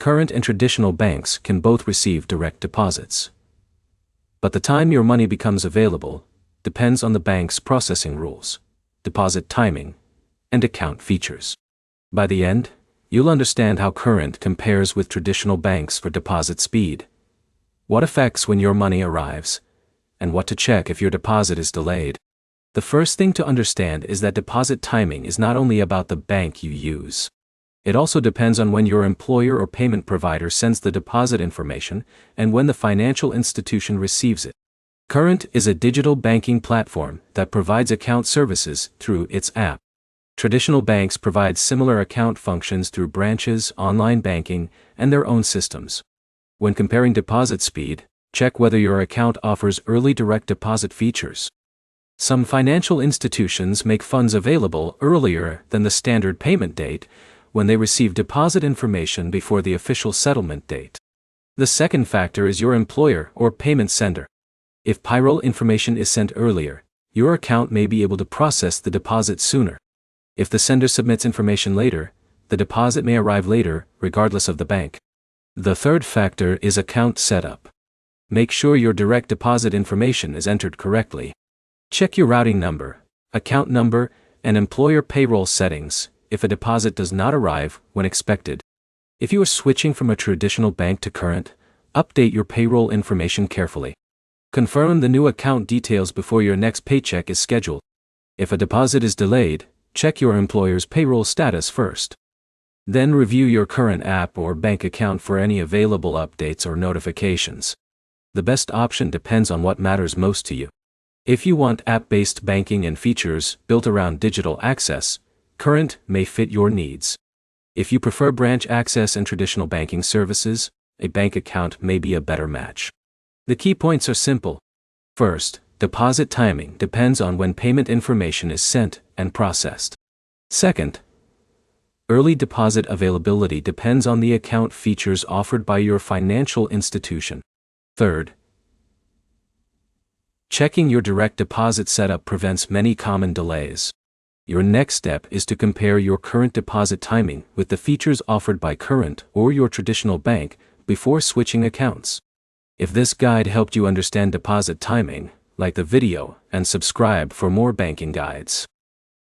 Current and traditional banks can both receive direct deposits. But the time your money becomes available depends on the bank's processing rules, deposit timing, and account features. By the end, you'll understand how Current compares with traditional banks for deposit speed, what affects when your money arrives, and what to check if your deposit is delayed. The first thing to understand is that deposit timing is not only about the bank you use. It also depends on when your employer or payment provider sends the deposit information and when the financial institution receives it. Current is a digital banking platform that provides account services through its app. Traditional banks provide similar account functions through branches, online banking, and their own systems. When comparing deposit speed, check whether your account offers early direct deposit features. Some financial institutions make funds available earlier than the standard payment date when they receive deposit information before the official settlement date. The second factor is your employer or payment sender. If payroll information is sent earlier, your account may be able to process the deposit sooner. If the sender submits information later, the deposit may arrive later, regardless of the bank. The third factor is account setup. Make sure your direct deposit information is entered correctly. Check your routing number, account number, and employer payroll settings if a deposit does not arrive when expected. If you are switching from a traditional bank to Current, update your payroll information carefully. Confirm the new account details before your next paycheck is scheduled. If a deposit is delayed, check your employer's payroll status first. Then review your Current app or bank account for any available updates or notifications. The best option depends on what matters most to you. If you want app-based banking and features built around digital access, Current may fit your needs. If you prefer branch access and traditional banking services, a bank account may be a better match. The key points are simple. First, deposit timing depends on when payment information is sent and processed. Second, early deposit availability depends on the account features offered by your financial institution. Third, checking your direct deposit setup prevents many common delays. Your next step is to compare your current deposit timing with the features offered by Current or your traditional bank before switching accounts. If this guide helped you understand deposit timing, like the video and subscribe for more banking guides.